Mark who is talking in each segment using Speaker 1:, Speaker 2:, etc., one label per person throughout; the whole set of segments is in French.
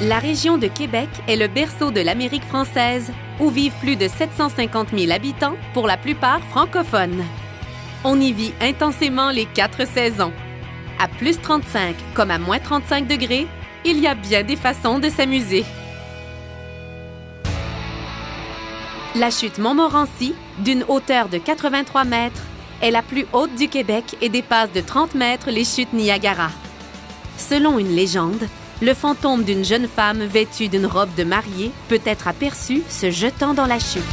Speaker 1: La région de Québec est le berceau de l'Amérique française, où vivent plus de 750 000 habitants, pour la plupart francophones. On y vit intensément les 4 saisons. À plus 35 comme à moins 35 degrés, il y a bien des façons de s'amuser. La chute Montmorency, d'une hauteur de 83 mètres, est la plus haute du Québec et dépasse de 30 mètres les chutes Niagara. Selon une légende, le fantôme d'une jeune femme vêtue d'une robe de mariée peut être aperçu se jetant dans la chute.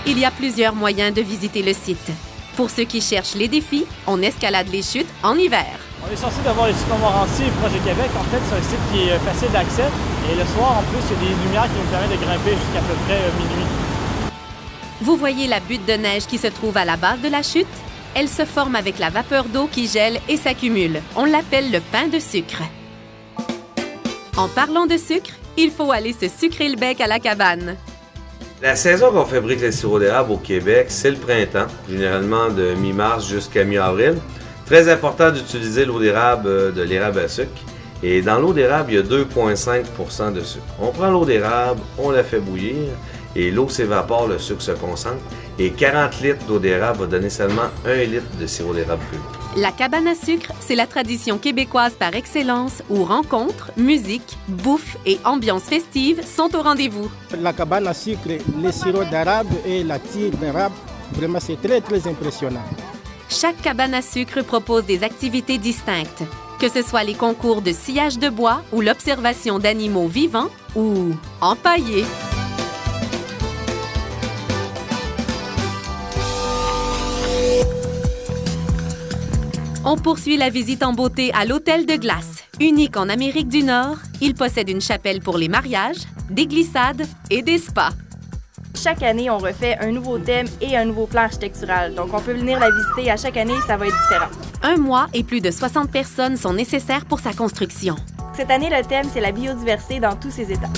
Speaker 1: Il y a plusieurs moyens de visiter le site. Pour ceux qui cherchent les défis, on escalade les chutes en hiver.
Speaker 2: On est censé d'avoir les chutes Montmorency proche de Québec. En fait, c'est un site qui est facile d'accès. Et le soir, en plus, il y a des lumières qui nous permettent de grimper jusqu'à peu près minuit.
Speaker 1: Vous voyez la butte de neige qui se trouve à la base de la chute? Elle se forme avec la vapeur d'eau qui gèle et s'accumule. On l'appelle le pain de sucre. En parlant de sucre, il faut aller se sucrer le bec à la cabane.
Speaker 3: La saison qu'on fabrique le sirop d'érable au Québec, c'est le printemps, généralement de mi-mars jusqu'à mi-avril. Très important d'utiliser l'eau d'érable de l'érable à sucre. Et dans l'eau d'érable, il y a 2,5 % de sucre. On prend l'eau d'érable, on la fait bouillir et l'eau s'évapore, le sucre se concentre. Et 40 litres d'eau d'érable va donner seulement 1 litre de sirop d'érable pur.
Speaker 1: La cabane à sucre, c'est la tradition québécoise par excellence où rencontres, musique, bouffe et ambiance festive sont au rendez-vous.
Speaker 4: La cabane à sucre, les sirops d'érable et la tire d'érable, vraiment c'est très impressionnant.
Speaker 1: Chaque cabane à sucre propose des activités distinctes, que ce soit les concours de sciage de bois ou l'observation d'animaux vivants ou empaillés. On poursuit la visite en beauté à l'Hôtel de Glace. Unique en Amérique du Nord, il possède une chapelle pour les mariages, des glissades et des spas.
Speaker 5: Chaque année, on refait un nouveau thème et un nouveau plan architectural. Donc, on peut venir la visiter à chaque année, ça va être différent.
Speaker 1: 1 mois et plus de 60 personnes sont nécessaires pour sa construction.
Speaker 5: Cette année, le thème, c'est la biodiversité dans tous ses états.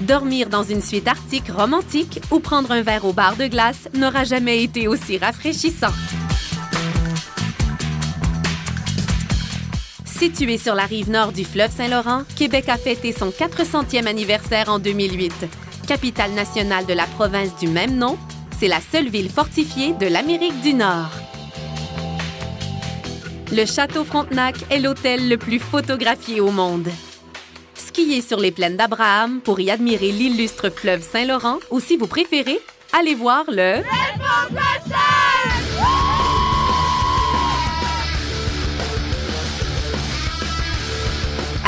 Speaker 1: Dormir dans une suite arctique romantique ou prendre un verre au bar de glace n'aura jamais été aussi rafraîchissant. Situé sur la rive nord du fleuve Saint-Laurent, Québec a fêté son 400e anniversaire en 2008. Capitale nationale de la province du même nom, c'est la seule ville fortifiée de l'Amérique du Nord. Le Château Frontenac est l'hôtel le plus photographié au monde. Skiez sur les plaines d'Abraham pour y admirer l'illustre fleuve Saint-Laurent ou, si vous préférez, allez voir le...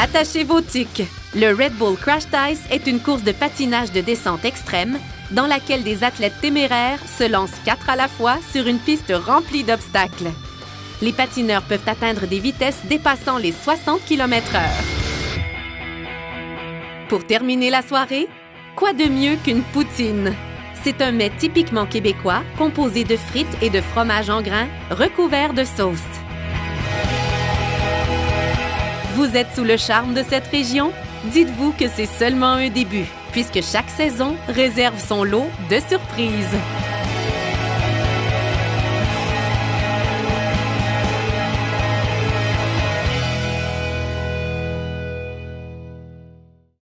Speaker 1: Attachez vos tics. Le Red Bull Crashed Ice est une course de patinage de descente extrême dans laquelle des athlètes téméraires se lancent 4 à la fois sur une piste remplie d'obstacles. Les patineurs peuvent atteindre des vitesses dépassant les 60 km/h. Pour terminer la soirée, quoi de mieux qu'une poutine? C'est un mets typiquement québécois composé de frites et de fromage en grains recouvert de sauce. Vous êtes sous le charme de cette région? Dites-vous que c'est seulement un début, puisque chaque saison réserve son lot de surprises.